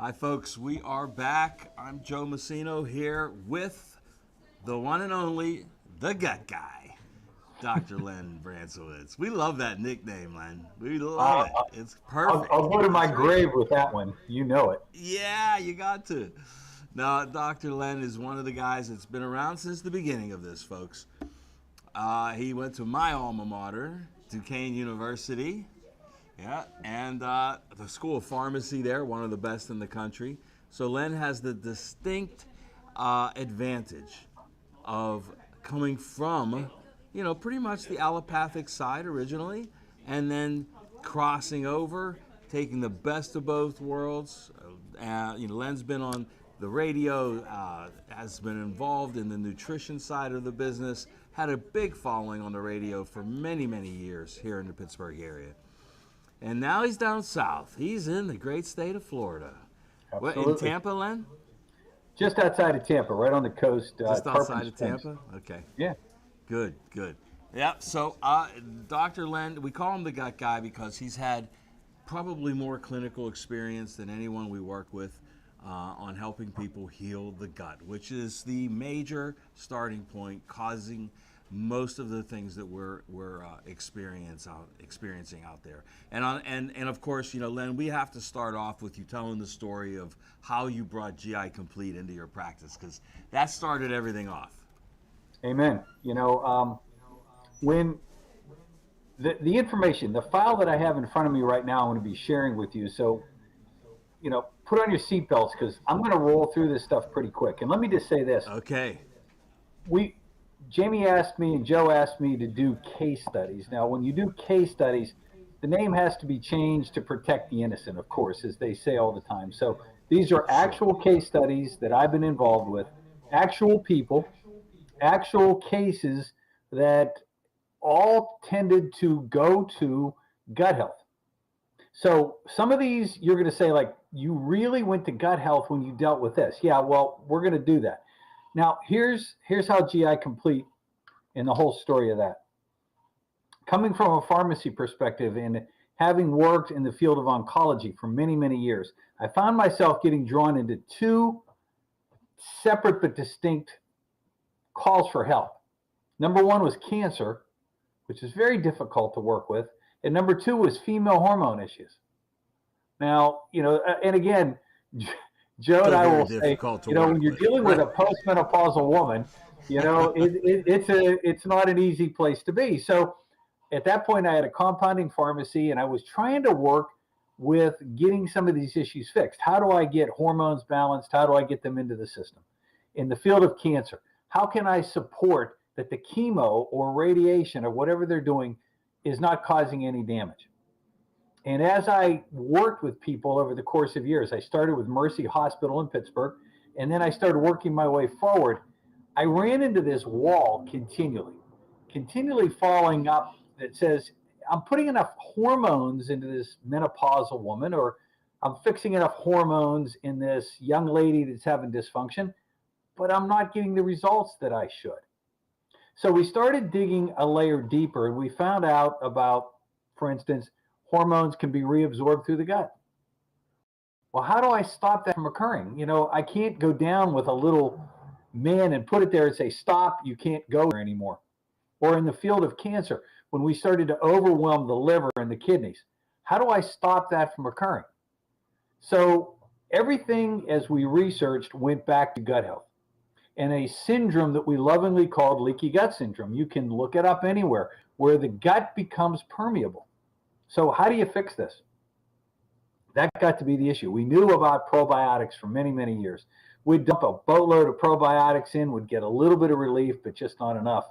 Hi, folks. We are back. I'm Joe Messino here with the one and only, the gut guy, Dr. Len Brancewicz. We love that nickname, Len. We love Uh, it. It's I'll, perfect. I'll go to my It's right. grave with that one. You know it. Yeah, you got to. Now, Dr. Len is one of the guys that's been around since the beginning of this, folks. He went to my alma mater, Duquesne University. Yeah, and the School of Pharmacy there, one of the best in the country. So Len has the distinct advantage of coming from, pretty much the allopathic side originally, and then crossing over, taking the best of both worlds. Len's been on the radio, has been involved in the nutrition side of the business, had a big following on the radio for many, many years here in the Pittsburgh area. And now he's down south. He's in the great state of Florida. What, in Absolutely. Tampa, Len? Just outside of Tampa, right on the coast. Just Tarpon outside of Springs. Tampa? Okay. Yeah. Good, good. Yeah, so Dr. Len, we call him the gut guy because he's had probably more clinical experience than anyone we work with on helping people heal the gut, which is the major starting point causing most of the things that we're experiencing out there. And of course, Len, we have to start off with you telling the story of how you brought GI Complete into your practice, because that started everything off. Amen. When the information, the file that I have in front of me right now, I'm going to be sharing with you. So, put on your seatbelts because I'm going to roll through this stuff pretty quick. And let me just say this. Okay. Jamie asked me and Joe asked me to do case studies. Now, when you do case studies, the name has to be changed to protect the innocent, of course, as they say all the time. So these are actual case studies that I've been involved with, actual people, actual cases that all tended to go to gut health. So some of these you're going to say, like, you really went to gut health when you dealt with this. Yeah, well, we're going to do that. Now, here's how GI Complete and the whole story of that. Coming from a pharmacy perspective and having worked in the field of oncology for many, many years, I found myself getting drawn into two separate but distinct calls for help. Number one was cancer, which is very difficult to work with. And number two was female hormone issues. Now, and again, Joe and I will say, when you're dealing with a postmenopausal woman, it's not an easy place to be. So at that point, I had a compounding pharmacy, and I was trying to work with getting some of these issues fixed. How do I get hormones balanced? How do I get them into the system? In the field of cancer, how can I support that the chemo or radiation or whatever they're doing is not causing any damage? And as I worked with people over the course of years, I started with Mercy Hospital in Pittsburgh, and then I started working my way forward. I ran into this wall continually falling up that says, I'm putting enough hormones into this menopausal woman, or I'm fixing enough hormones in this young lady that's having dysfunction, but I'm not getting the results that I should. So we started digging a layer deeper, and we found out about, for instance, hormones can be reabsorbed through the gut. Well, how do I stop that from occurring? I can't go down with a little man and put it there and say, stop, you can't go there anymore. Or in the field of cancer, when we started to overwhelm the liver and the kidneys, how do I stop that from occurring? So everything, as we researched, went back to gut health and a syndrome that we lovingly called leaky gut syndrome. You can look it up anywhere, where the gut becomes permeable. So how do you fix this? That got to be the issue. We knew about probiotics for many, many years. We'd dump a boatload of probiotics in, would get a little bit of relief, but just not enough.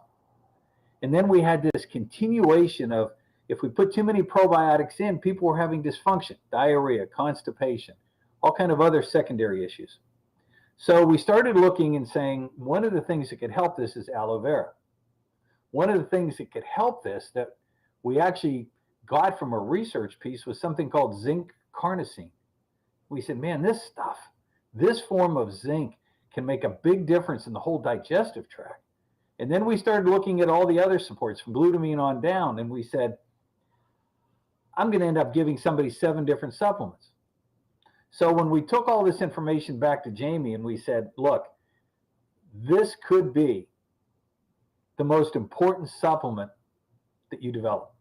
And then we had this continuation of, if we put too many probiotics in, people were having dysfunction, diarrhea, constipation, all kind of other secondary issues. So we started looking and saying, one of the things that could help this is aloe vera. One of the things that could help this that we actually got from a research piece was something called zinc carnosine. We said, man, this form of zinc can make a big difference in the whole digestive tract. And then we started looking at all the other supports from glutamine on down, and we said, I'm going to end up giving somebody 7 different supplements. So when we took all this information back to Jamie and we said, look, this could be the most important supplement that you develop.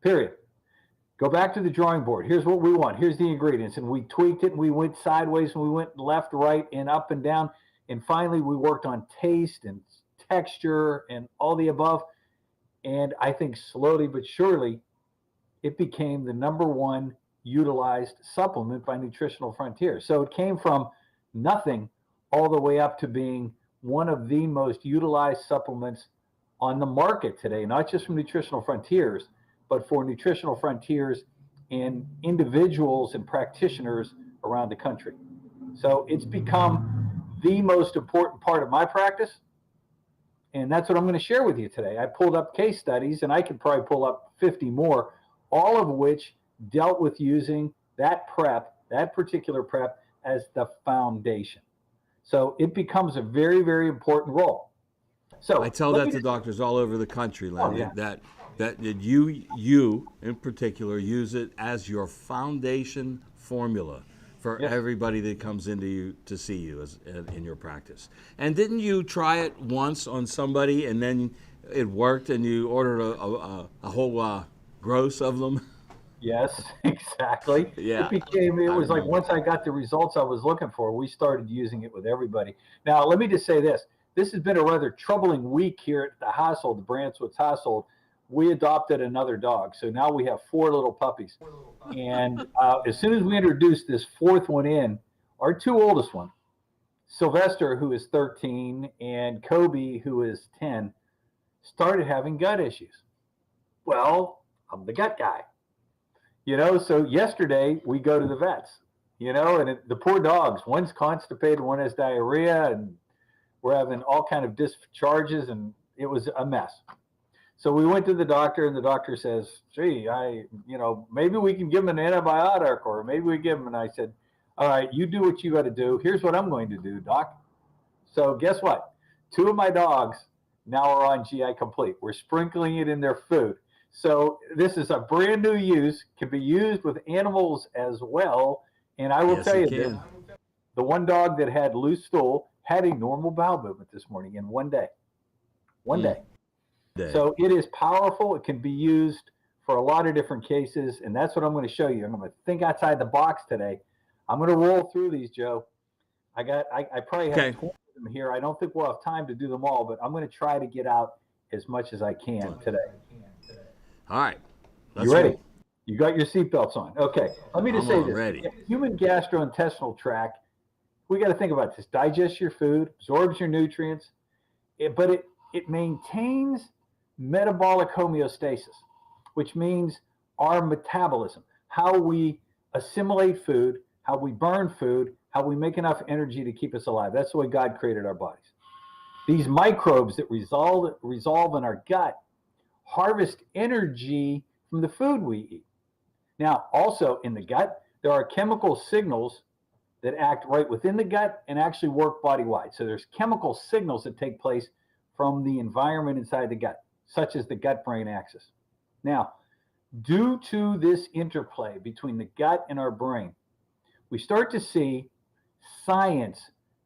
Period. Go back to the drawing board. Here's what we want. Here's the ingredients. And we tweaked it and we went sideways and we went left, right, and up and down. And finally, we worked on taste and texture and all the above. And I think slowly but surely, it became the #1 utilized supplement by Nutritional Frontier. So it came from nothing all the way up to being one of the most utilized supplements on the market today, not just from Nutritional Frontiers, but for Nutritional Frontiers and individuals and practitioners around the country. So it's become the most important part of my practice. And that's what I'm going to share with you today. I pulled up case studies, and I could probably pull up 50 more, all of which dealt with using that prep, that particular prep, as the foundation. So it becomes a very, very important role. So I tell that to doctors all over the country, Len, that you in particular use it as your foundation formula for everybody that comes into you to see you in your practice. And didn't you try it once on somebody and then it worked and you ordered a whole gross of them? Yes, exactly. Yeah. It was like once I got the results I was looking for, we started using it with everybody. Now, let me just say this. This has been a rather troubling week here at the household, the Brancewicz household. We adopted another dog. So now we have 4 little puppies. And as soon as we introduced this 4th one in, our 2 oldest ones, Sylvester, who is 13, and Kobe, who is 10, started having gut issues. Well, I'm the gut guy. So yesterday we go to the vets, and the poor dogs, one's constipated, one has diarrhea, and we're having all kind of discharges, and it was a mess. So we went to the doctor, and the doctor says, gee, maybe we can give him an antibiotic, or maybe we give him, and I said, all right, you do what you got to do. Here's what I'm going to do, doc. So guess what? 2 of my dogs now are on GI Complete. We're sprinkling it in their food. So this is a brand new use, can be used with animals as well. And I will tell you this, the one dog that had loose stool had a normal bowel movement this morning in one day. One day. So it is powerful. It can be used for a lot of different cases. And that's what I'm going to show you. I'm going to think outside the box today. I'm going to roll through these, Joe. I probably have 20 of them here. I don't think we'll have time to do them all, but I'm going to try to get out as much as I can today. All right. You ready? You got your seatbelts on. Okay. Let me just say this. Ready. Human gastrointestinal tract, we got to think about this. Digests your food, absorbs your nutrients, but it maintains metabolic homeostasis, which means our metabolism, how we assimilate food, how we burn food, how we make enough energy to keep us alive. That's the way God created our bodies. These microbes that resolve in our gut harvest energy from the food we eat. Now, also in the gut, there are chemical signals that act right within the gut and actually work body-wide. So there's chemical signals that take place from the environment inside the gut, such as the gut-brain axis. Now, due to this interplay between the gut and our brain, we start to see science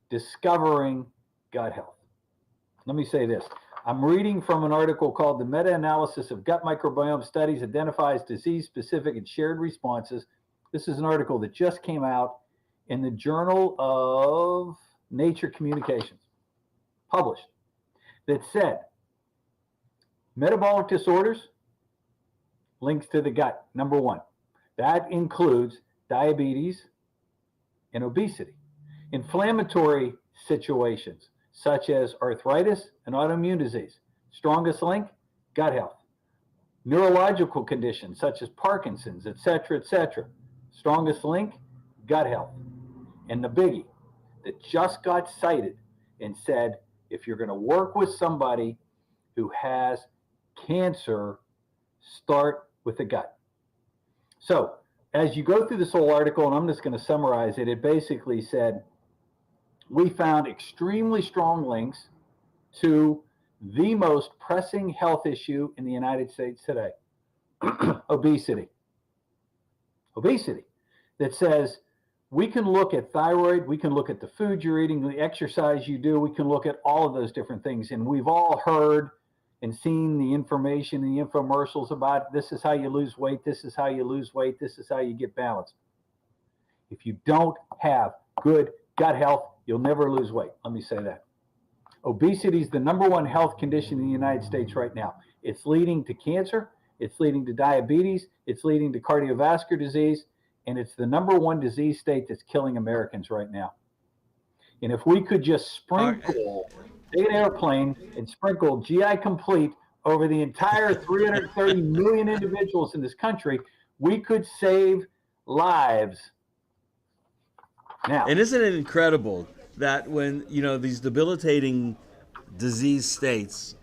discovering gut health. Let me say this. I'm reading from an article called The Meta-Analysis of Gut Microbiome Studies Identifies Disease-Specific and Shared Responses. This is an article that just came out in the Journal of Nature Communications, published, that said metabolic disorders links to the gut, #1. That includes diabetes and obesity. Inflammatory situations, such as arthritis and autoimmune disease. Strongest link, gut health. Neurological conditions such as Parkinson's, etc., etc. Strongest link, gut health. And the biggie that just got cited and said, if you're going to work with somebody who has cancer, start with the gut. So as you go through this whole article, and I'm just going to summarize it, it basically said, we found extremely strong links to the most pressing health issue in the United States today, obesity. Obesity. That says we can look at thyroid, we can look at the food you're eating, the exercise you do, we can look at all of those different things. And we've all heard and seen the information, the infomercials about this is how you lose weight, this is how you lose weight, this is how you get balanced. If you don't have good gut health, you'll never lose weight. Let me say that. Obesity is the #1 health condition in the United States right now. It's leading to cancer, it's leading to diabetes, it's leading to cardiovascular disease, and it's the #1 disease state that's killing Americans right now. And if we could just sprinkle, take an airplane and sprinkle GI Complete over the entire 330 million individuals in this country, we could save lives. Now, and isn't it incredible that when, these debilitating disease states,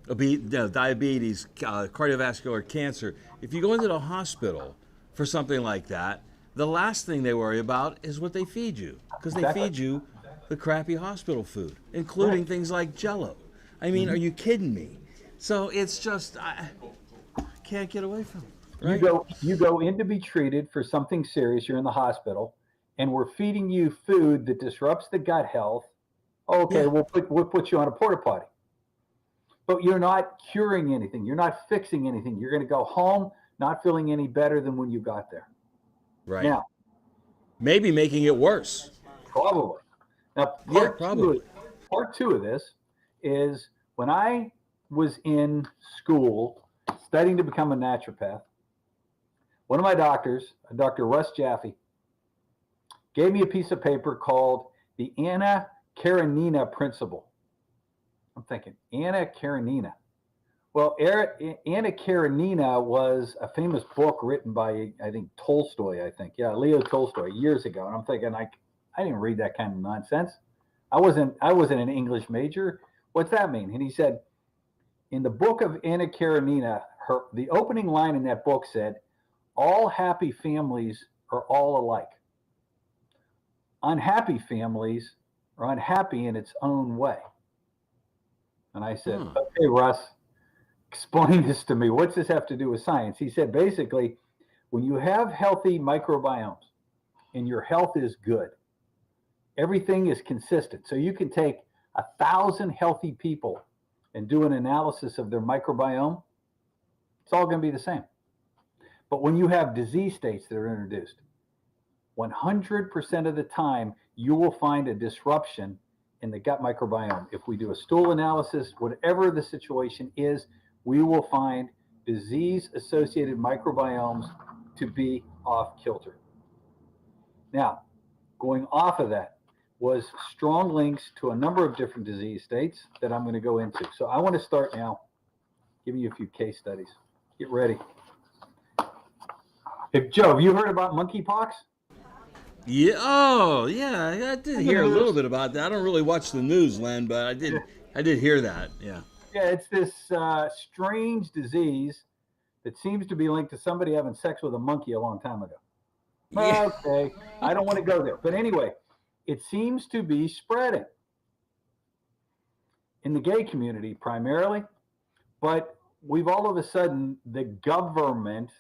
diabetes, cardiovascular, cancer, if you go into the hospital for something like that, the last thing they worry about is what they feed you, because they feed you the crappy hospital food, including things like Jell-O. I mean, are you kidding me? So it's just, I can't get away from it. Right? You go in to be treated for something serious, you're in the hospital, and we're feeding you food that disrupts the gut health. Okay, we'll put you on a porta potty. But you're not curing anything. You're not fixing anything. You're going to go home not feeling any better than when you got there. Right. Now, maybe making it worse. Probably. Now, part two of this is when I was in school studying to become a naturopath, one of my doctors, Dr. Russ Jaffe, gave me a piece of paper called the Anna Karanina Principle. I'm thinking, Anna Karanina. Well, Anna Karanina was a famous book written by, I think, Tolstoy, Leo Tolstoy, years ago. And I'm thinking, I didn't read that kind of nonsense. I wasn't an English major. What's that mean? And he said, in the book of Anna Karanina, the opening line in that book said, all happy families are all alike. Unhappy families are unhappy in its own way. And I said, okay, Russ, explain this to me. What's this have to do with science? He said, basically, when you have healthy microbiomes and your health is good, everything is consistent. So you can take 1,000 healthy people and do an analysis of their microbiome. It's all going to be the same. But when you have disease states that are introduced, 100% of the time, you will find a disruption in the gut microbiome. If we do a stool analysis, whatever the situation is, we will find disease-associated microbiomes to be off kilter. Now, going off of that was strong links to a number of different disease states that I'm going to go into. So I want to start now giving you a few case studies. Get ready. Joe, have you heard about monkeypox? Yeah. Oh, yeah. I did hear a little bit about that. I don't really watch the news, Len, but I did hear that. Yeah. Yeah, it's this strange disease that seems to be linked to somebody having sex with a monkey a long time ago. Yeah. Okay, I don't want to go there. But anyway, it seems to be spreading in the gay community primarily. But we've all of a sudden, the government,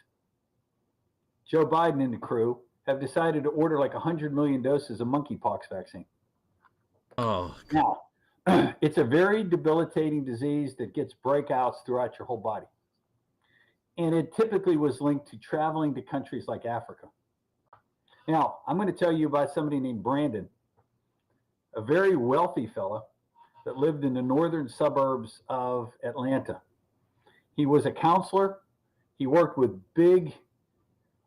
Joe Biden and the crew, have decided to order like 100 million doses of monkeypox vaccine. Oh. Now, it's a very debilitating disease that gets breakouts throughout your whole body. And it typically was linked to traveling to countries like Africa. Now, I'm going to tell you about somebody named Brandon, a very wealthy fella that lived in the northern suburbs of Atlanta. He was a counselor. He worked with big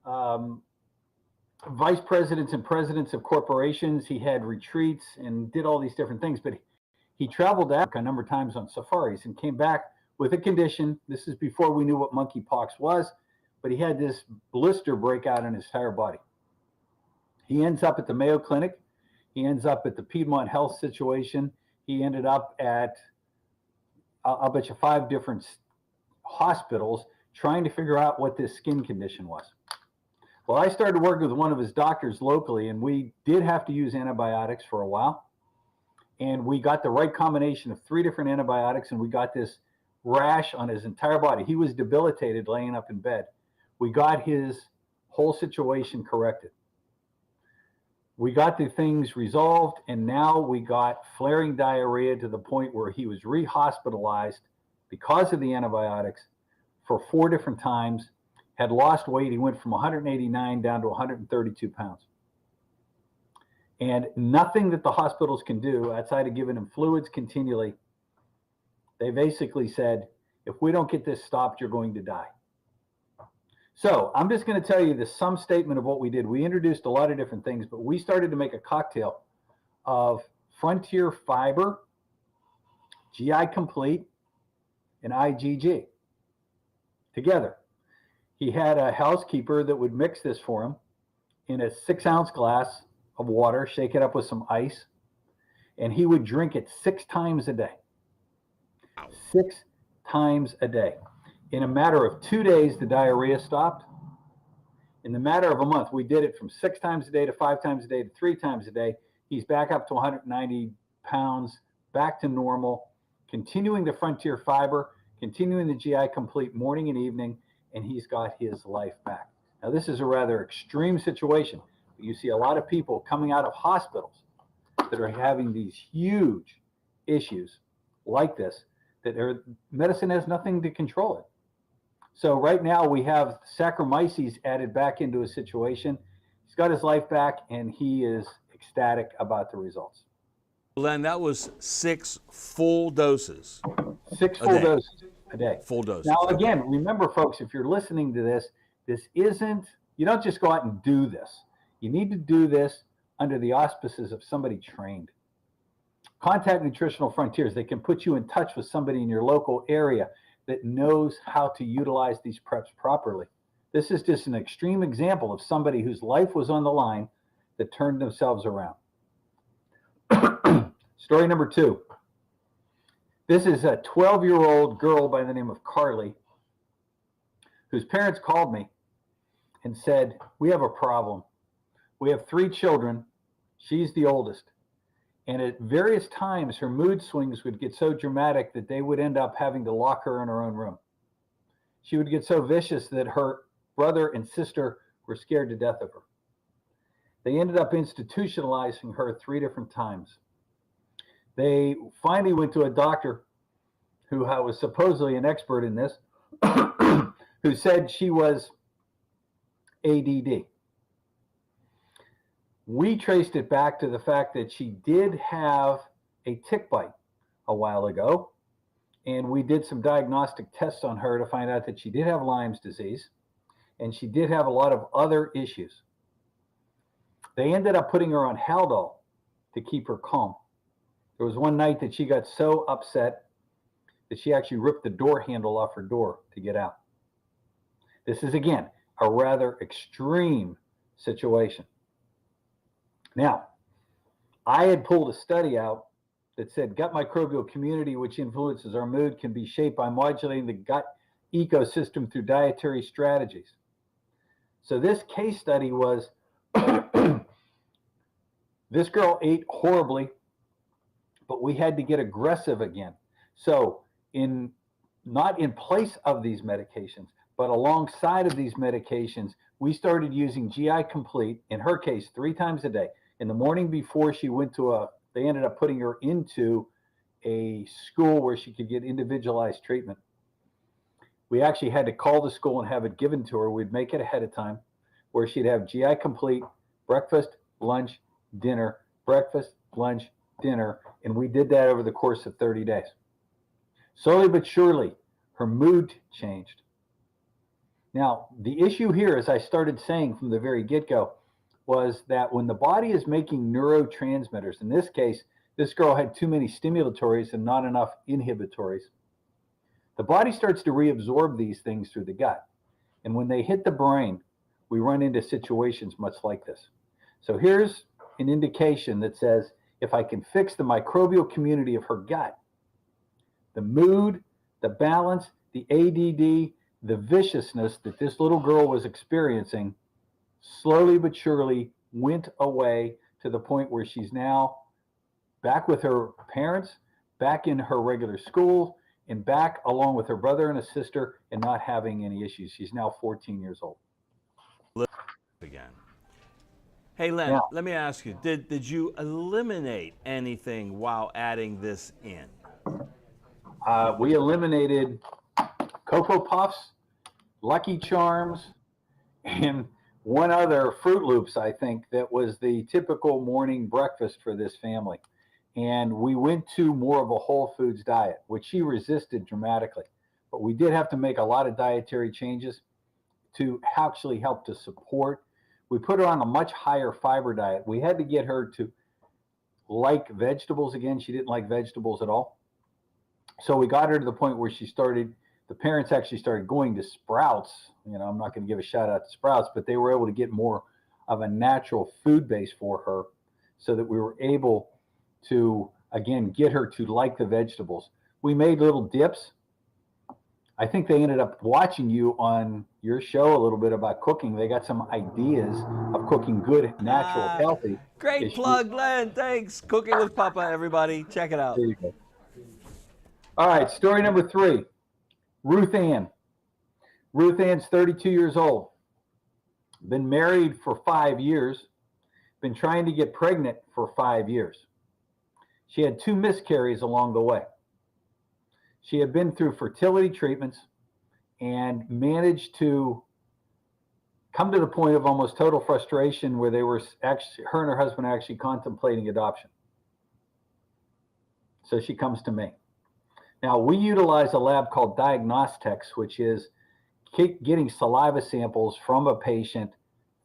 vice presidents and presidents of corporations. He had retreats and did all these different things, but he traveled to Africa a number of times on safaris and came back with a condition. This is before we knew what monkeypox was, but he had this blister breakout in his entire body. He ends up at the Mayo Clinic. He ends up at the Piedmont Health Situation. He ended up at, I'll bet you 5 different hospitals trying to figure out what this skin condition was. Well, I started working with one of his doctors locally, and we did have to use antibiotics for a while. And we got the right combination of 3 different antibiotics, and we got this rash on his entire body. He was debilitated laying up in bed. We got his whole situation corrected. We got the things resolved, and now we got flaring diarrhea to the point where he was re-hospitalized because of the antibiotics for 4 different times, had lost weight. He went from 189 down to 132 pounds. And nothing that the hospitals can do outside of giving him fluids continually. They basically said, if we don't get this stopped, you're going to die. So I'm just going to tell you the sum statement of what we did. We introduced a lot of different things, but we started to make a cocktail of Frontier Fiber, GI Complete, and IgG together. He had a housekeeper that would mix this for him in a 6-ounce glass of water, shake it up with some ice, and he would drink it 6 times a day. 6 times a day. In a matter of 2 days, the diarrhea stopped. In the matter of a month, we did it from 6 times a day to 5 times a day to 3 times a day. He's back up to 190 pounds, back to normal, continuing the Frontier Fiber, continuing the GI Complete morning and evening, and he's got his life back. Now, this is a rather extreme situation. You see a lot of people coming out of hospitals that are having these huge issues like this, that medicine has nothing to control it. So right now we have Saccharomyces added back into a situation. He's got his life back, and he is ecstatic about the results. Len, that was 6 full doses. 6 full doses a day. Full doses. Now, again, remember, folks, if you're listening to this, you don't just go out and do this. You need to do this under the auspices of somebody trained. Contact Nutritional Frontiers. They can put you in touch with somebody in your local area that knows how to utilize these preps properly. This is just an extreme example of somebody whose life was on the line that turned themselves around. Story number 2. This is a 12-year-old girl by the name of Carly, whose parents called me and said, we have a problem. We have 3 children. She's the oldest. And at various times, her mood swings would get so dramatic that they would end up having to lock her in her own room. She would get so vicious that her brother and sister were scared to death of her. They ended up institutionalizing her 3 different times. They finally went to a doctor who was supposedly an expert in this, who said she was ADD. We traced it back to the fact that she did have a tick bite a while ago, and we did some diagnostic tests on her to find out that she did have Lyme's disease, and she did have a lot of other issues. They ended up putting her on Haldol to keep her calm. There was one night that she got so upset that she actually ripped the door handle off her door to get out. This is, again, a rather extreme situation. Now, I had pulled a study out that said gut microbial community, which influences our mood, can be shaped by modulating the gut ecosystem through dietary strategies. So this case study was, this girl ate horribly, but we had to get aggressive again. So not in place of these medications, but alongside of these medications, we started using GI Complete, in her case, 3 times a day. In the morning before she went to they ended up putting her into a school where she could get individualized treatment. We actually had to call the school and have it given to her. We'd make it ahead of time, where she'd have GI Complete, breakfast, lunch, dinner, breakfast, lunch, dinner, and we did that over the course of 30 days. Slowly but surely, her mood changed. Now, the issue here, as I started saying from the very get-go, was that when the body is making neurotransmitters, in this case, this girl had too many stimulatories and not enough inhibitories, the body starts to reabsorb these things through the gut. And when they hit the brain, we run into situations much like this. So here's an indication that says, if I can fix the microbial community of her gut, the mood, the balance, the ADD, the viciousness that this little girl was experiencing slowly but surely went away to the point where she's now back with her parents, back in her regular school, and back along with her brother and a sister and not having any issues. She's now 14 years old. Again. Hey, Len, Yeah. let me ask you, did you eliminate anything while adding this in? We eliminated Cocoa Puffs, Lucky Charms, and one other Fruit Loops, I think, that was the typical morning breakfast for this family. And we went to more of a whole foods diet, which she resisted dramatically. But we did have to make a lot of dietary changes to actually help to support. We put her on a much higher fiber diet. We had to get her to like vegetables again. She didn't like vegetables at all. So we got her to the point where the parents actually started going to Sprouts. You know, I'm not going to give a shout out to Sprouts, but they were able to get more of a natural food base for her so that we were able to, again, get her to like the vegetables. We made little dips. I think they ended up watching you on your show a little bit about cooking. They got some ideas of cooking good, natural, healthy. Great plug, Len. Thanks. Cooking with Papa, everybody. Check it out. There you go. All right, story number 3. Ruth Ann. Ruth Ann's 32 years old. Been married for 5 years. Been trying to get pregnant for 5 years. She had 2 miscarries along the way. She had been through fertility treatments and managed to come to the point of almost total frustration where they were actually, her and her husband are actually contemplating adoption. So she comes to me. Now, we utilize a lab called Diagnostics, which is getting saliva samples from a patient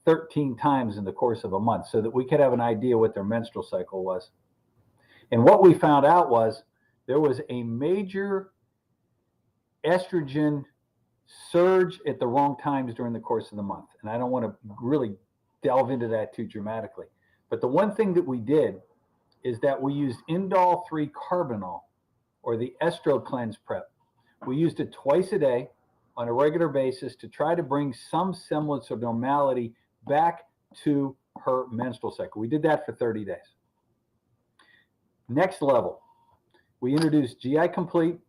13 times in the course of a month so that we could have an idea what their menstrual cycle was. And what we found out was there was a major estrogen surge at the wrong times during the course of the month. And I don't want to really delve into that too dramatically. But the one thing that we did is that we used indole 3-carbinol, or the Estro Cleanse Prep. We used it twice a day on a regular basis to try to bring some semblance of normality back to her menstrual cycle. We did that for 30 days. Next level, we introduced GI Complete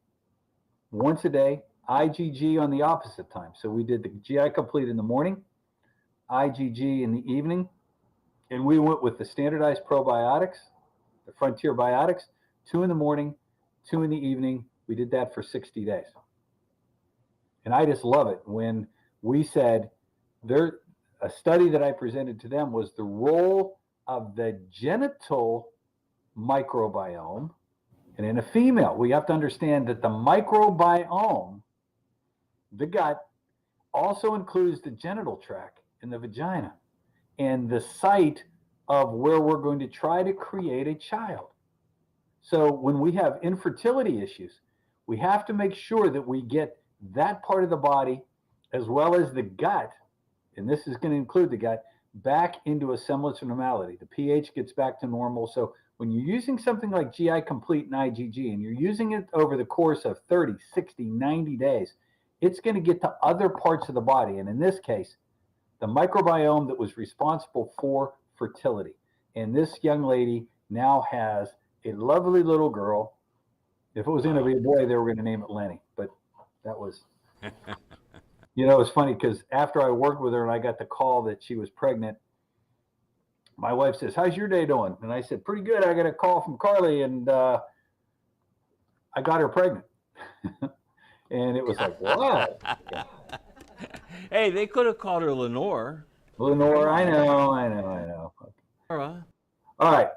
once a day, IgG on the opposite time. So we did the GI Complete in the morning, IgG in the evening, and we went with the standardized probiotics, the Frontier Biotics, 2 in the morning, 2 in the evening. We did that for 60 days. And I just love it when we said a study that I presented to them was the role of the genital microbiome. And in a female, we have to understand that the microbiome, the gut, also includes the genital tract and the vagina and the site of where we're going to try to create a child. So when we have infertility issues, we have to make sure that we get that part of the body as well as the gut, and this is going to include the gut, back into a semblance of normality. The pH gets back to normal. So when you're using something like GI Complete and IgG, and you're using it over the course of 30, 60, 90 days, it's going to get to other parts of the body. And in this case, the microbiome that was responsible for fertility. And this young lady now has a lovely little girl. If it was going to be a boy, they were going to name it Lenny. But that was, it's funny because after I worked with her and I got the call that she was pregnant, my wife says, "How's your day doing?" And I said, "Pretty good. I got a call from Carly and I got her pregnant." And it was like, wow. Hey, they could have called her Lenore. Lenore, I know. All right.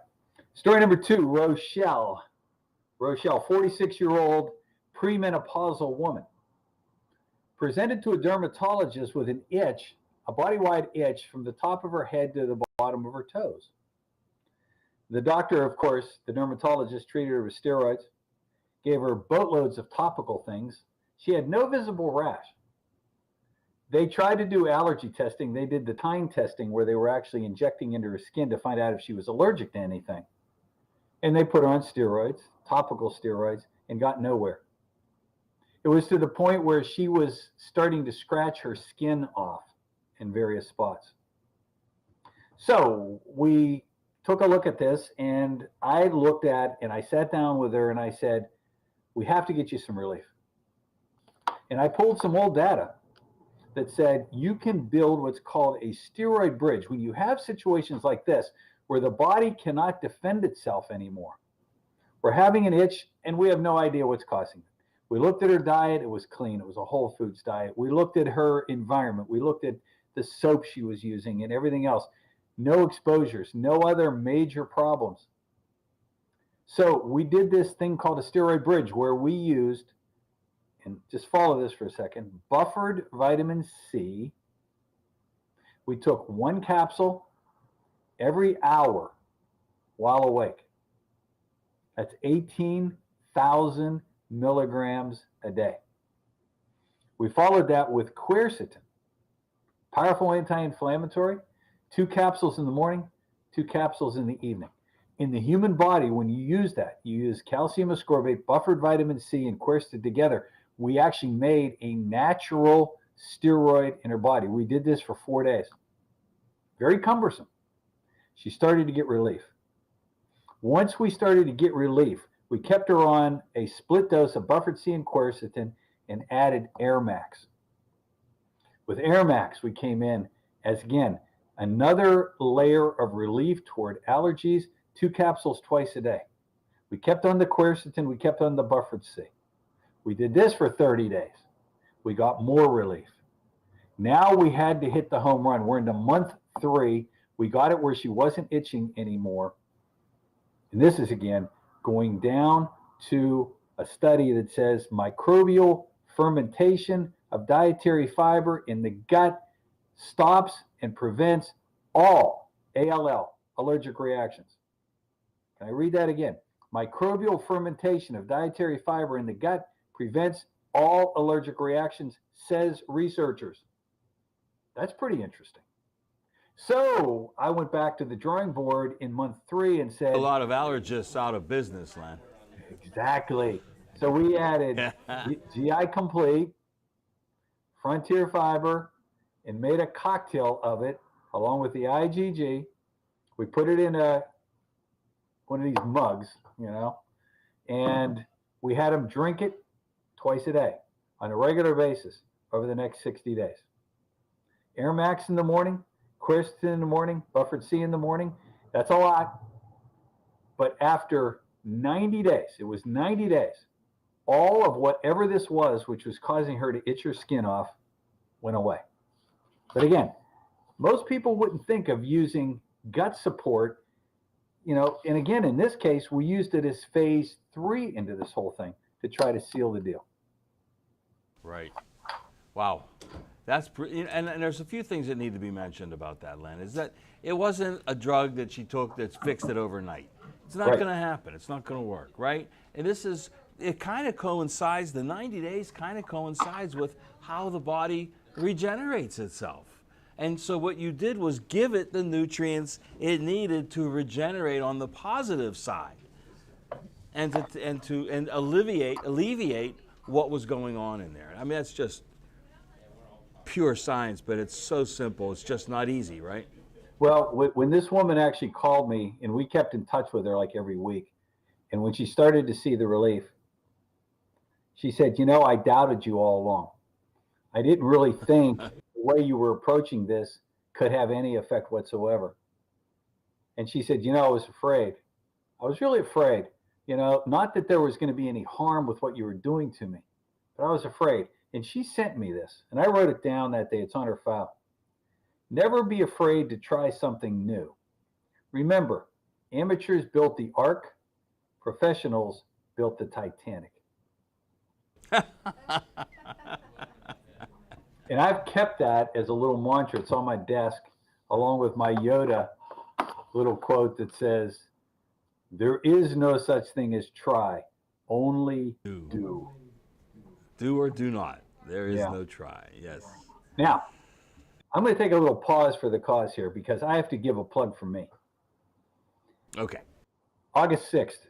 Story number 2, Rochelle. Rochelle, 46-year-old premenopausal woman. Presented to a dermatologist with an itch, a body-wide itch from the top of her head to the bottom of her toes. The doctor, of course, the dermatologist, treated her with steroids, gave her boatloads of topical things. She had no visible rash. They tried to do allergy testing. They did the time testing where they were actually injecting into her skin to find out if she was allergic to anything. And they put her on steroids, topical steroids, and got nowhere. It was to the point where she was starting to scratch her skin off in various spots. So we took a look at this, and I sat down with her and I said, "We have to get you some relief." And I pulled some old data that said you can build what's called a steroid bridge. When you have situations like this, where the body cannot defend itself anymore, we're having an itch and we have no idea what's causing it. We looked at her diet, it was clean, it was a whole foods diet. We looked at her environment, we looked at the soap she was using and everything else. No exposures, no other major problems. So we did this thing called a steroid bridge where we used, and just follow this for a second, buffered vitamin C. We took 1 capsule every hour while awake. That's 18,000 milligrams a day. We followed that with quercetin, powerful anti-inflammatory, 2 capsules in the morning, 2 capsules in the evening. In the human body, when you use that, you use calcium ascorbate, buffered vitamin C, and quercetin together, we actually made a natural steroid in her body. We did this for 4 days. Very cumbersome. She started to get relief. Once we started to get relief, we kept her on a split dose of buffered C and quercetin and added Air Max. With Air Max, we came in as, again, another layer of relief toward allergies, 2 capsules twice a day. We kept on the quercetin, we kept on the buffered C. We did this for 30 days. We got more relief. Now we had to hit the home run. We're into month 3. We got it where she wasn't itching anymore. And this is, again, going down to a study that says microbial fermentation of dietary fiber in the gut stops and prevents all ALL, allergic reactions. Can I read that again? Microbial fermentation of dietary fiber in the gut prevents all allergic reactions, says researchers. That's pretty interesting. So I went back to the drawing board in month 3 and said, A lot of allergists out of business, Len. Exactly. So we added GI Complete, Frontier Fiber, and made a cocktail of it along with the IgG. We put it in one of these mugs, and we had them drink it twice a day on a regular basis over the next 60 days. Air Max in the morning, quercetin in the morning, buffered C in the morning. That's a lot. But after 90 days, it was 90 days, all of whatever this was, which was causing her to itch her skin off, went away. But again, most people wouldn't think of using gut support, and again, in this case, we used it as phase 3 into this whole thing to try to seal the deal. Right. Wow. That's and there's a few things that need to be mentioned about that, Len, is that it wasn't a drug that she took that's fixed it overnight. It's not going to happen. It's not going to work, right? And it kind of coincides, the 90 days kind of coincides with how the body regenerates itself. And so what you did was give it the nutrients it needed to regenerate on the positive side and alleviate what was going on in there. I mean, that's just pure science, but it's so simple. It's just not easy, right? Well, when this woman actually called me, and we kept in touch with her like every week, and when she started to see the relief, she said, I doubted you all along. I didn't really think the way you were approaching this could have any effect whatsoever. And she said, I was afraid. I was really afraid, not that there was going to be any harm with what you were doing to me, but I was afraid. And she sent me this, and I wrote it down that day. It's on her file. Never be afraid to try something new. Remember, amateurs built the Ark, professionals built the Titanic. And I've kept that as a little mantra. It's on my desk, along with my Yoda little quote that says, there is no such thing as try, only do. Do or do not. There is no try. Yes. Now, I'm going to take a little pause for the cause here because I have to give a plug for me. Okay. August 6th,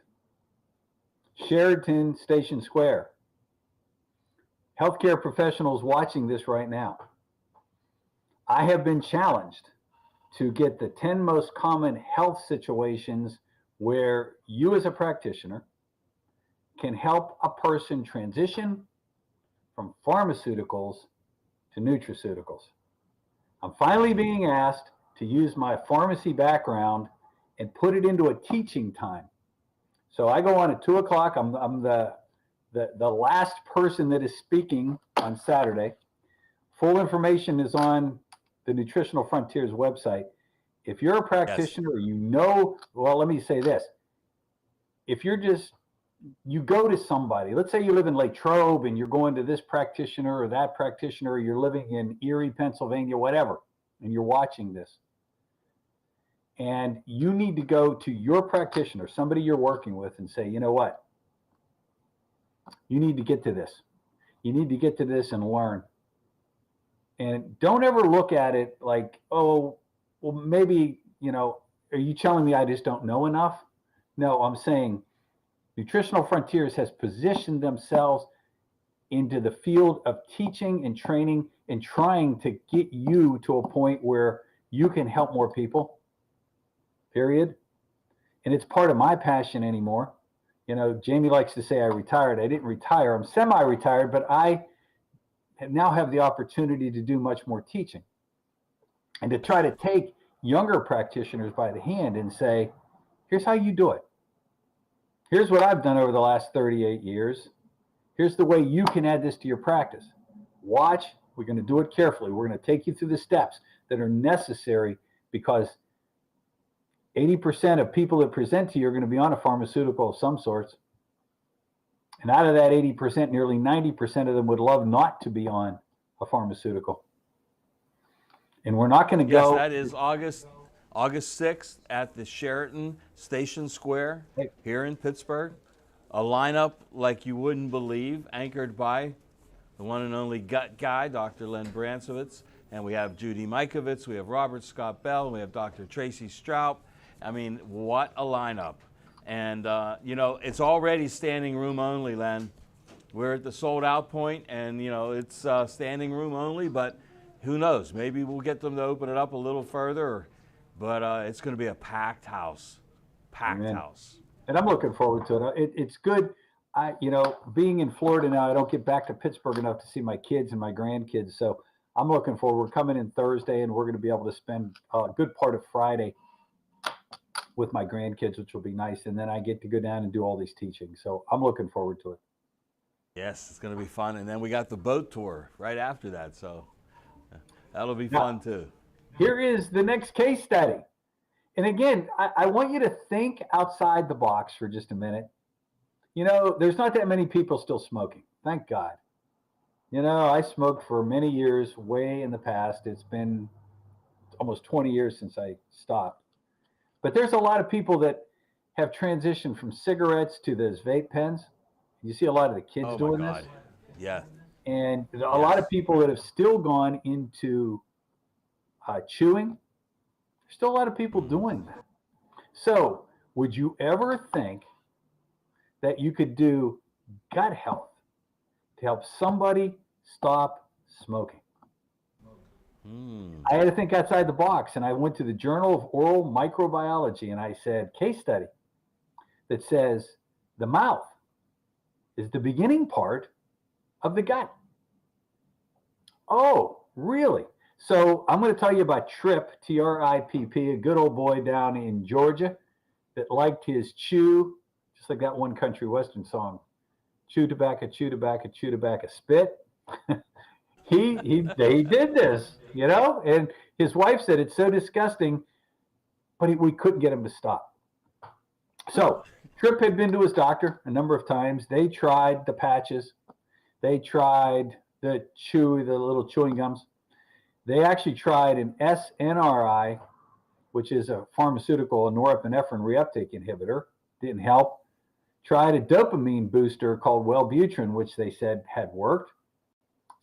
Sheraton Station Square. Healthcare professionals watching this right now. I have been challenged to get the 10 most common health situations where you as a practitioner can help a person transition from pharmaceuticals to nutraceuticals. I'm finally being asked to use my pharmacy background and put it into a teaching time. So I go on at 2:00. I'm the last person that is speaking on Saturday. Full information is on the Nutritional Frontiers website. If you're a practitioner, yes. Well, let me say this. If you go to somebody, let's say you live in Latrobe and you're going to this practitioner or that practitioner, or you're living in Erie, Pennsylvania, whatever, and you're watching this. And you need to go to your practitioner, somebody you're working with, and say, you know what? You need to get to this. You need to get to this and learn. And don't ever look at it like, oh, well, maybe, are you telling me I just don't know enough? No, I'm saying Nutritional Frontiers has positioned themselves into the field of teaching and training and trying to get you to a point where you can help more people, period. And it's part of my passion anymore. Jamie likes to say I retired. I didn't retire. I'm semi-retired, but I now have the opportunity to do much more teaching and to try to take younger practitioners by the hand and say, here's how you do it. Here's what I've done over the last 38 years. Here's the way you can add this to your practice. Watch. We're going to do it carefully. We're going to take you through the steps that are necessary, because 80% of people that present to you are going to be on a pharmaceutical of some sorts. And out of that 80%, nearly 90% of them would love not to be on a pharmaceutical. And we're not going to go. Yes, that is August 6th at the Sheraton Station Square here in Pittsburgh. A lineup like you wouldn't believe, anchored by the one and only gut guy, Dr. Len Brancewicz. And we have Judy Mikovits, we have Robert Scott Bell, we have Dr. Tracy Strout. I mean, what a lineup. And, it's already standing room only, Len. We're at the sold out point, and, it's standing room only, but who knows? Maybe we'll get them to open it up a little further, but it's going to be a packed house. Amen. And I'm looking forward to it. It's good. Being in Florida now, I don't get back to Pittsburgh enough to see my kids and my grandkids. So I'm looking forward. We're coming in Thursday, and we're going to be able to spend a good part of Friday with my grandkids, which will be nice. And then I get to go down and do all these teachings. So I'm looking forward to it. Yes, it's going to be fun. And then we got the boat tour right after that. So that'll be fun too. Here is the next case study. And again, I want you to think outside the box for just a minute. There's not that many people still smoking. Thank God. I smoked for many years, way in the past. It's been almost 20 years since I stopped. But there's a lot of people that have transitioned from cigarettes to those vape pens. You see a lot of the kids doing this. Yeah. And a lot of people that have still gone into chewing. There's still a lot of people doing that. So would you ever think that you could do gut health to help somebody stop smoking? I had to think outside the box, and I went to the Journal of Oral Microbiology, and I said, case study that says the mouth is the beginning part of the gut. Oh, really? So I'm going to tell you about Tripp, T-R-I-P-P, a good old boy down in Georgia that liked his chew, just like that one country western song, chew tobacco, chew tobacco, chew tobacco, spit. He did this, and his wife said it's so disgusting, but we couldn't get him to stop. So Tripp had been to his doctor a number of times. They tried the patches. They tried the little chewing gums. They actually tried an SNRI, which is a pharmaceutical, a norepinephrine reuptake inhibitor. Didn't help. Tried a dopamine booster called Wellbutrin, which they said had worked.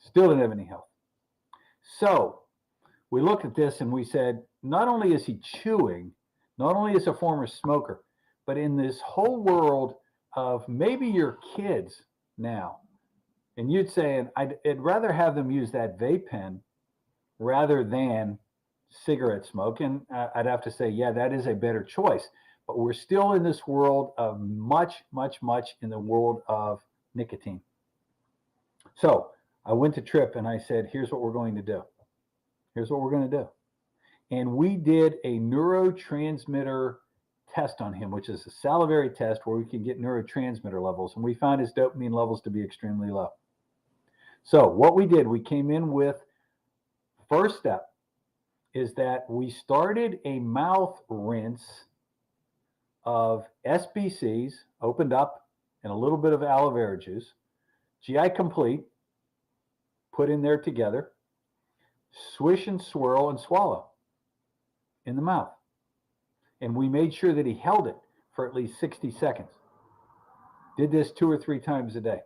Still didn't have any help. So we looked at this and we said, not only is he chewing, not only is a former smoker, but in this whole world of maybe your kids now, and you'd say, I'd rather have them use that vape pen rather than cigarette smoke. And I'd have to say, yeah, that is a better choice. But we're still in this world of much in the world of nicotine. So I went to Trip and I said, here's what we're going to do. Here's what we're going to do. And we did a neurotransmitter test on him, which is a salivary test where we can get neurotransmitter levels. And we found his dopamine levels to be extremely low. So what we did, we came in with, first step is that we started a mouth rinse of SBCs, opened up, and a little bit of aloe vera juice, GI Complete, put in there together, swish and swirl and swallow in the mouth. And we made sure that he held it for at least 60 seconds. Did this 2 or 3 times a day.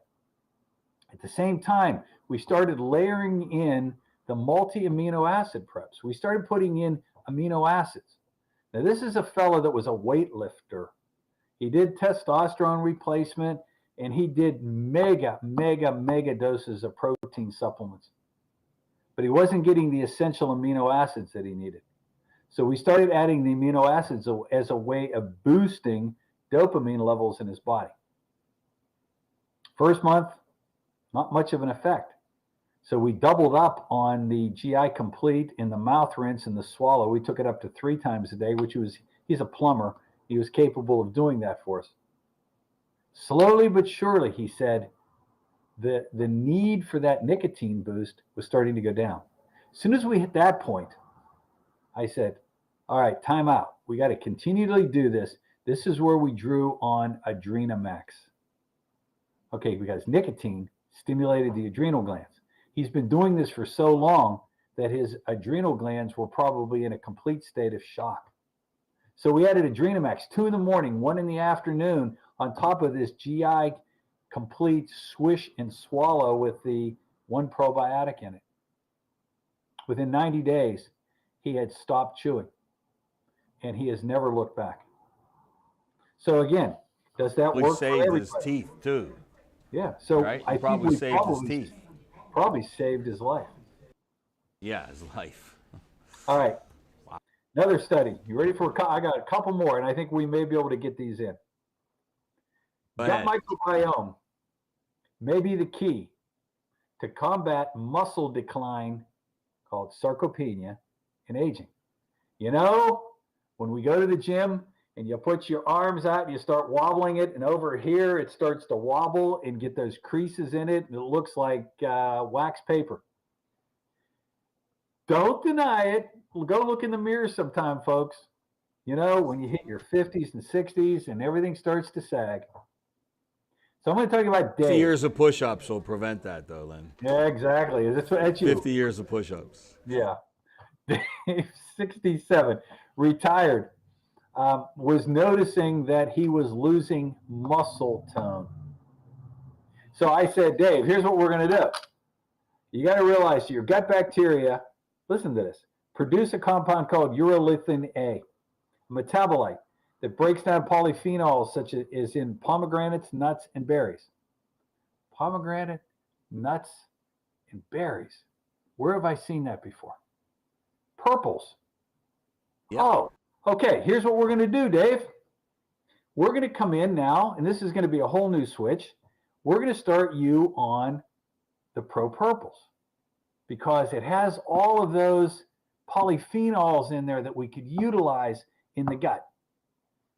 At the same time, we started layering in the multi-amino acid preps. We started putting in amino acids. Now, this is a fellow that was a weightlifter. He did testosterone replacement, and he did mega doses of protein supplements. But he wasn't getting the essential amino acids that he needed. So we started adding the amino acids as a way of boosting dopamine levels in his body. First month, not much of an effect. So we doubled up on the GI Complete in the mouth rinse and the swallow. We took it up to 3 times a day, he's a plumber. He was capable of doing that for us. Slowly but surely, he said, the need for that nicotine boost was starting to go down. As soon as we hit that point, I said, all right, time out. We got to continually do this. This is where we drew on Adrenamax. Okay, because nicotine stimulated the adrenal glands. He's been doing this for so long that his adrenal glands were probably in a complete state of shock. So we added Adrenamax, 2 in the morning, 1 in the afternoon, on top of this GI Complete swish and swallow with the 1 probiotic in it. Within 90 days, he had stopped chewing, and he has never looked back. So again, does that work for everybody? Saved his teeth too. Yeah, so right? I probably think saved his teeth. Probably saved his life. Yeah, his life. All right. Wow. Another study. You ready for I got a couple more, and I think we may be able to get these in. Gut microbiome may be the key to combat muscle decline called sarcopenia and aging. You know, when we go to the gym and you put your arms out and you start wobbling it, and over here it starts to wobble and get those creases in it, and it looks like wax paper. Don't deny it. Go look in the mirror sometime, folks. You know, when you hit your 50s and 60s and everything starts to sag. So I'm going to talk about Dave. 50 years of push-ups will prevent that, though, Len. Yeah, exactly. That's you. 50 years of push-ups. Yeah. Dave, 67, retired, was noticing that he was losing muscle tone. So I said, Dave, here's what we're going to do. You got to realize your gut bacteria, listen to this, produce a compound called urolithin A, a metabolite that breaks down polyphenols such as in pomegranates, nuts, and berries. Pomegranate, nuts, and berries. Where have I seen that before? Purples. Yep. Oh, okay. Here's what we're going to do, Dave. We're going to come in now, and this is going to be a whole new switch. We're going to start you on the Pro Purples because it has all of those polyphenols in there that we could utilize in the gut.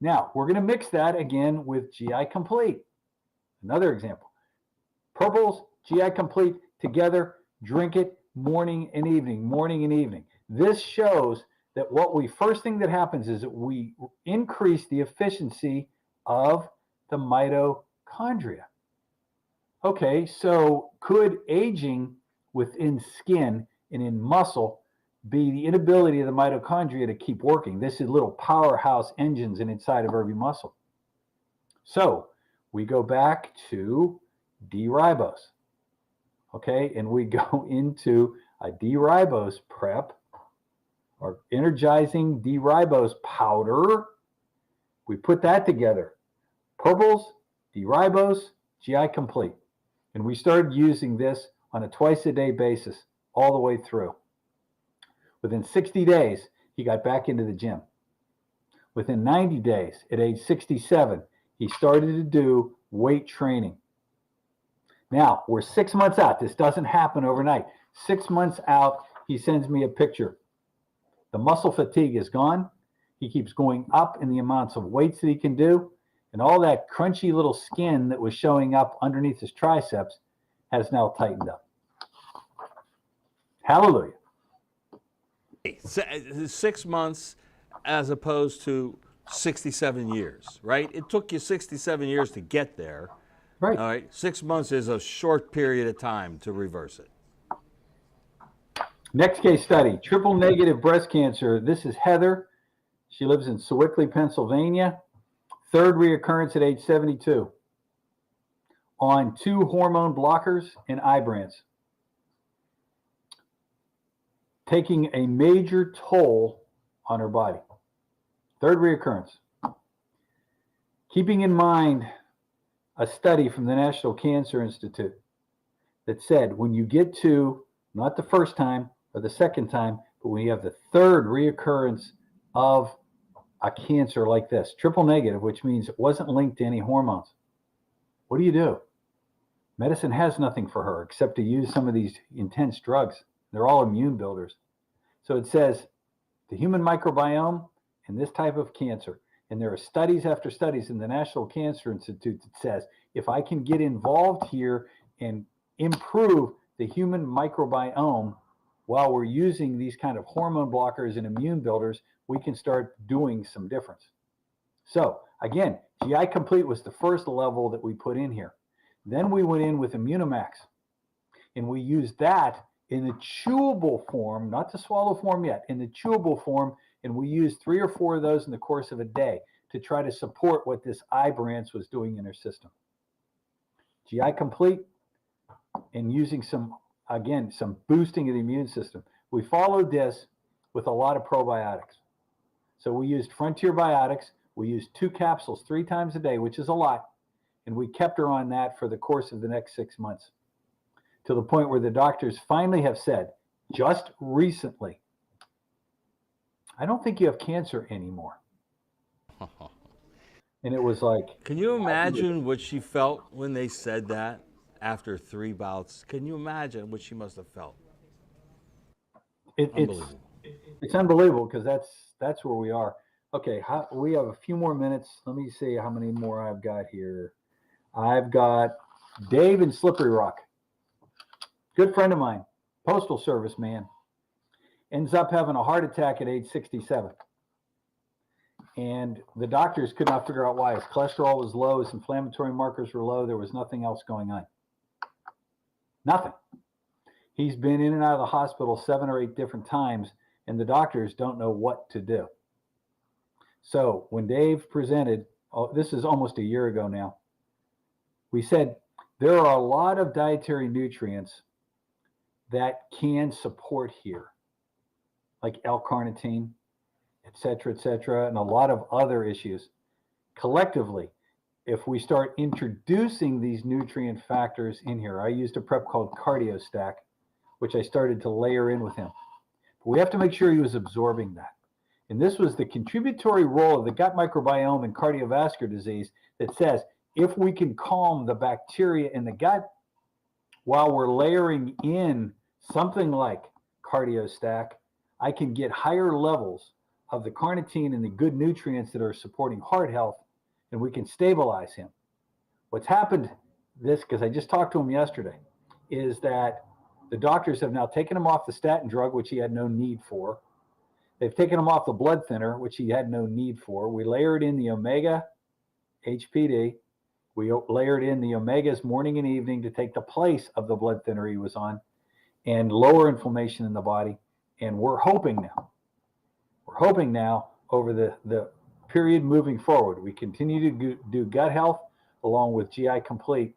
Now, we're going to mix that again with GI Complete. Another example. Purples, GI Complete together, drink it morning and evening. This shows that first thing that happens is that we increase the efficiency of the mitochondria. Okay, so could aging within skin and in muscle be the inability of the mitochondria to keep working? This is little powerhouse engines inside of every muscle. So we go back to D-ribose. Okay, and we go into a D-ribose prep or energizing D-ribose powder. We put that together. Purples, D-ribose, GI Complete. And we started using this on a twice-a-day basis all the way through. Within 60 days, he got back into the gym. Within 90 days, at age 67, he started to do weight training. Now, we're 6 months out. This doesn't happen overnight. 6 months out, he sends me a picture. The muscle fatigue is gone. He keeps going up in the amounts of weights that he can do. And all that crunchy little skin that was showing up underneath his triceps has now tightened up. Hallelujah. 6 months as opposed to 67 years, right? It took you 67 years to get there. Right. All right. 6 months is a short period of time to reverse it. Next case study, triple negative breast cancer. This is Heather. She lives in Sewickley, Pennsylvania. Third reoccurrence at age 72. On 2 hormone blockers and Ibrance. Taking a major toll on her body. Third reoccurrence. Keeping in mind a study from the National Cancer Institute that said when you get to, not the first time or the second time, but when you have the third reoccurrence of a cancer like this, triple negative, which means it wasn't linked to any hormones, what do? Medicine has nothing for her except to use some of these intense drugs. They're all immune builders. So it says the human microbiome and this type of cancer, and there are studies after studies in the National Cancer Institute that says if I can get involved here and improve the human microbiome while we're using these kind of hormone blockers and immune builders, we can start doing some difference. So again, GI Complete was the first level that we put in here. Then we went in with Immunomax, and we used that in the chewable form, not the swallow form yet, in the chewable form, and we used 3 or 4 of those in the course of a day to try to support what this Ibrance was doing in her system. GI Complete and using some boosting of the immune system. We followed this with a lot of probiotics. So we used Frontier Biotics. We used 2 capsules 3 times a day, which is a lot. And we kept her on that for the course of the next 6 months, to the point where the doctors finally have said, just recently, I don't think you have cancer anymore. And it was like... Can you imagine what she felt when they said that after 3 bouts? Can you imagine what she must have felt? It's unbelievable because that's where we are. Okay, we have a few more minutes. Let me see how many more I've got here. I've got Dave in Slippery Rock. Good friend of mine, postal service man. Ends up having a heart attack at age 67. And the doctors could not figure out why. His cholesterol was low, his inflammatory markers were low, there was nothing else going on. Nothing. He's been in and out of the hospital 7 or 8 different times, and the doctors don't know what to do. So when Dave presented, this is almost a year ago now, we said there are a lot of dietary nutrients that can support here, like L-carnitine, et cetera, and a lot of other issues. Collectively, if we start introducing these nutrient factors in here, I used a prep called CardioStack, which I started to layer in with him. But we have to make sure he was absorbing that. And this was the contributory role of the gut microbiome in cardiovascular disease that says, if we can calm the bacteria in the gut while we're layering in something like CardioStack, I can get higher levels of the carnitine and the good nutrients that are supporting heart health, and we can stabilize him. What's happened, because I just talked to him yesterday, is that the doctors have now taken him off the statin drug, which he had no need for. They've taken him off the blood thinner, which he had no need for. We layered in the Omega HPD. We layered in the Omegas morning and evening to take the place of the blood thinner he was on and lower inflammation in the body. And we're hoping now over the period moving forward, we continue to do gut health along with GI Complete,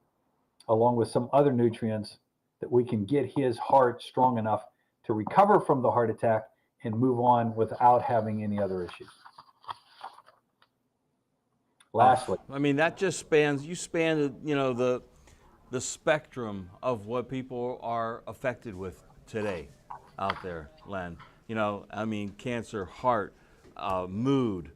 along with some other nutrients, that we can get his heart strong enough to recover from the heart attack and move on without having any other issues. Lastly, I mean, that just spans the spectrum of what people are affected with today out there, Len. I mean, cancer, heart, mood,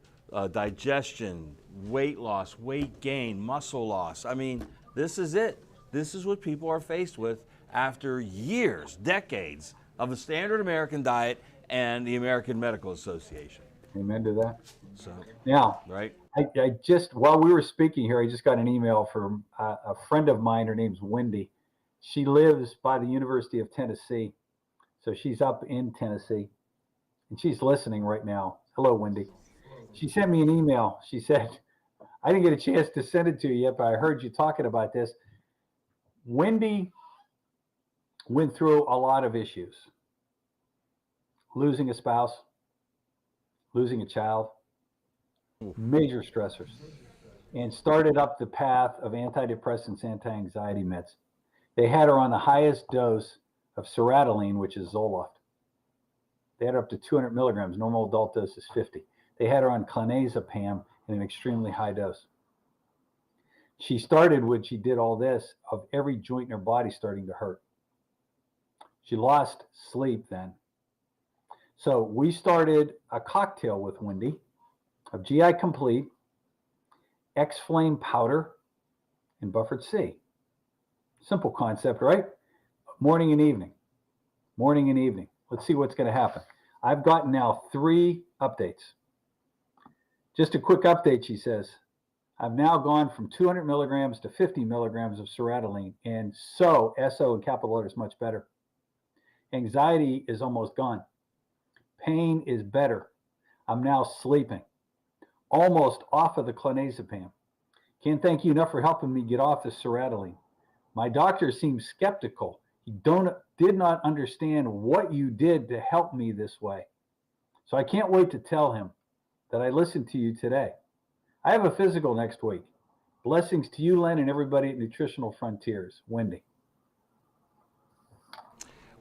digestion, weight loss, weight gain, muscle loss. I mean, this is it. This is what people are faced with after years, decades of a standard American diet and the American Medical Association. Amen to that. So, Now, right? I just, while we were speaking here, I just got an email from a friend of mine. Her name's Wendy. She lives by the University of Tennessee. So she's up in Tennessee and she's listening right now. Hello, Wendy. She sent me an email. She said, I didn't get a chance to send it to you yet, but I heard you talking about this. Wendy went through a lot of issues. Losing a spouse, losing a child, major stressors, and started up the path of antidepressants, anti-anxiety meds. They had her on the highest dose of sertraline, which is Zoloft. They had her up to 200 milligrams. Normal adult dose is 50. They had her on clonazepam in an extremely high dose. She started when she did all this of every joint in her body starting to hurt. She lost sleep then. So we started a cocktail with Wendy of GI Complete, X-Flame powder, and Buffered C. Simple concept, right? Morning and evening. Morning and evening. Let's see what's going to happen. I've gotten now 3 updates. Just a quick update, she says. I've now gone from 200 milligrams to 50 milligrams of sertraline, and SO in capital letters, much better. Anxiety is almost gone. Pain is better. I'm now sleeping. Almost off of the clonazepam. Can't thank you enough for helping me get off the sertraline. My doctor seemed skeptical. He did not understand what you did to help me this way. So I can't wait to tell him that I listened to you today. I have a physical next week. Blessings to you, Len, and everybody at Nutritional Frontiers. Wendy.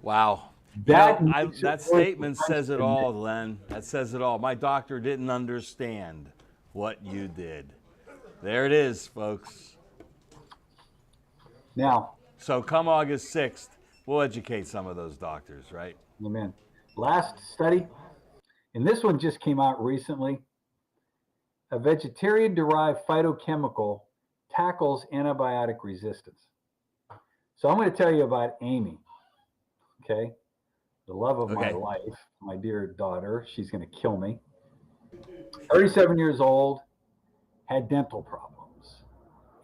Wow. That statement says it all, Len. That says it all. My doctor didn't understand what you did. There it is, folks. Now, so come August 6th, we'll educate some of those doctors, right? Amen. Last study, and this one just came out recently. A vegetarian-derived phytochemical tackles antibiotic resistance. So I'm going to tell you about Amy, okay? The love of my life, my dear daughter. She's going to kill me. 37 years old, had dental problems,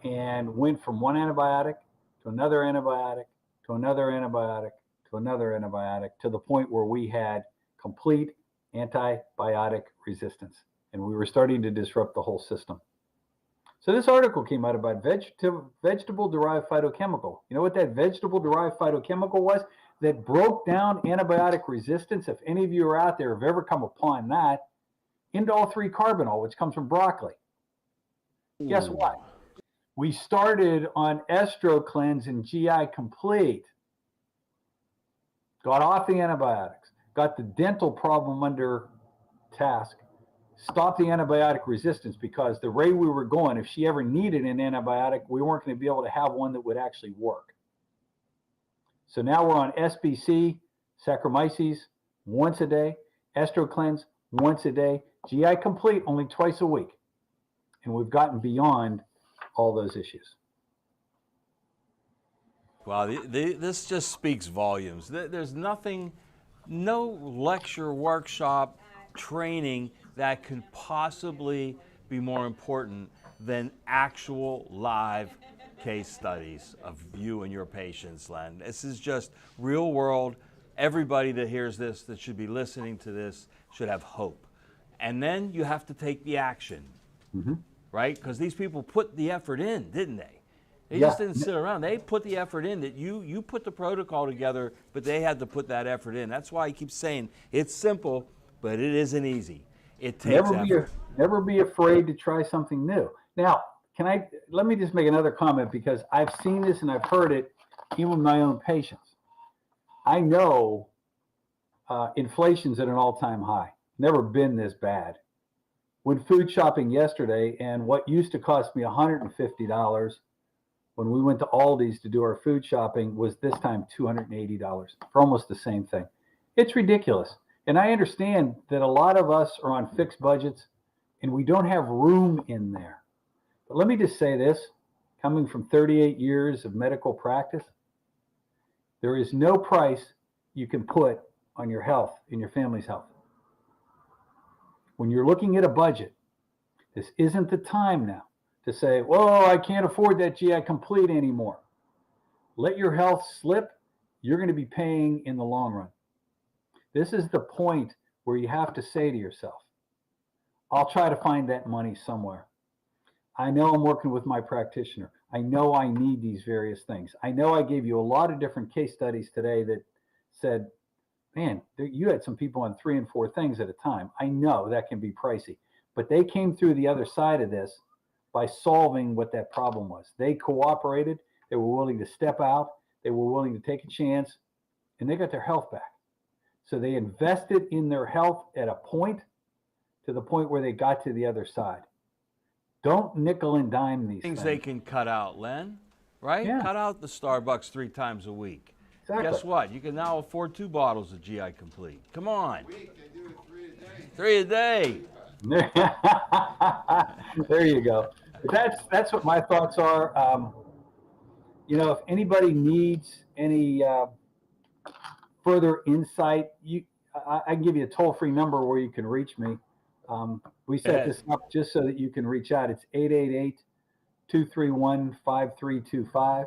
and went from one antibiotic to another antibiotic to another antibiotic to another antibiotic to the point where we had complete antibiotic resistance, and we were starting to disrupt the whole system. So this article came out about vegetable-derived phytochemical. You know what that vegetable-derived phytochemical was? That broke down antibiotic resistance. If any of you are out there have ever come upon that, indole 3-carbinol, which comes from broccoli. Guess what? We started on Estro Cleanse and GI Complete. Got off the antibiotics. Got the dental problem under task. Stopped the antibiotic resistance, because the way we were going, if she ever needed an antibiotic, we weren't going to be able to have one that would actually work. So now we're on SBC, Saccharomyces, once a day, Estro Cleanse, once a day, GI Complete, only twice a week. And we've gotten beyond all those issues. Wow, this just speaks volumes. There's nothing, no lecture, workshop, training that could possibly be more important than actual live case studies of you and your patients, Len. This is just real world. Everybody that hears this, that should be listening to this, should have hope. And then you have to take the action, right? Because these people put the effort in, didn't they? They just didn't sit around. They put the effort in. That you put the protocol together, but they had to put that effort in. That's why I keep saying it's simple, but it isn't easy. It takes effort. Never be afraid to try something new. Now, let me just make another comment, because I've seen this and I've heard it even with my own patients. I know inflation's at an all-time high. Never been this bad. Went food shopping yesterday, and what used to cost me $150 when we went to Aldi's to do our food shopping was this time $280 for almost the same thing. It's ridiculous. And I understand that a lot of us are on fixed budgets and we don't have room in there. But let me just say this. coming from 38 years of medical practice, there is no price you can put on your health and your family's health. When you're looking at a budget, this isn't the time now to say, well, I can't afford that GI Complete anymore. Let your health slip. You're going to be paying in the long run. This is the point where you have to say to yourself, I'll try to find that money somewhere. I know I'm working with my practitioner. I know I need these various things. I know I gave you a lot of different case studies today that said, man, you had some people on 3 and 4 things at a time. I know that can be pricey, but they came through the other side of this by solving what that problem was. They cooperated. They were willing to step out. They were willing to take a chance, and they got their health back. So they invested in their health at a point to the point where they got to the other side. Don't nickel and dime these things. They can cut out, Len, right? Yeah. Cut out the Starbucks 3 times a week. Exactly. Guess what? You can now afford 2 bottles of GI Complete. Come on. They do it 3 a day. 3 a day. There you go. That's what my thoughts are. If anybody needs any further insight, I can give you a toll-free number where you can reach me. We set this up just so that you can reach out. It's 888-231-5325.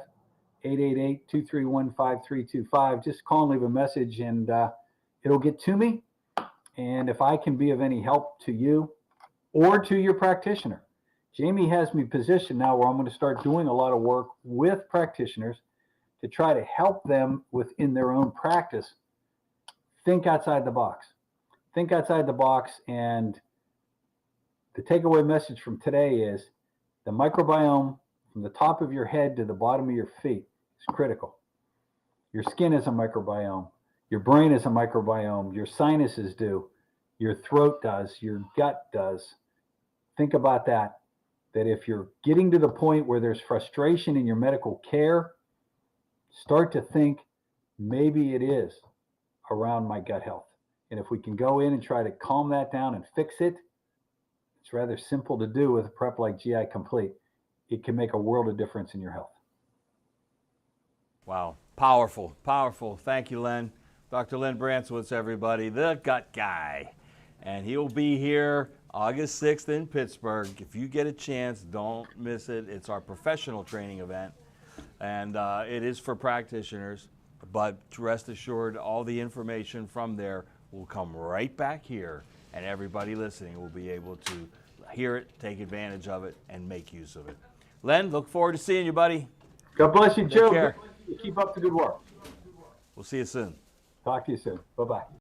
888-231-5325. Just call and leave a message, and it'll get to me. And if I can be of any help to you or to your practitioner, Jamie has me positioned now where I'm going to start doing a lot of work with practitioners to try to help them within their own practice think outside the box. Think outside the box. And the takeaway message from today is the microbiome from the top of your head to the bottom of your feet is critical. Your skin is a microbiome. Your brain is a microbiome. Your sinuses do. Your throat does. Your gut does. Think about that. That if you're getting to the point where there's frustration in your medical care, start to think maybe it is around my gut health. And if we can go in and try to calm that down and fix it, it's rather simple to do with a prep like GI Complete. It can make a world of difference in your health. Wow. Powerful, powerful. Thank you, Len. Dr. Len Brancewicz, everybody, the gut guy. And he'll be here August 6th in Pittsburgh. If you get a chance, don't miss it. It's our professional training event, and it is for practitioners. But rest assured, all the information from there will come right back here, and everybody listening will be able to hear it, take advantage of it, and make use of it. Len, look forward to seeing you, buddy. God bless you, Joe. Take care. Keep up the good work. We'll see you soon. Talk to you soon. Bye-bye.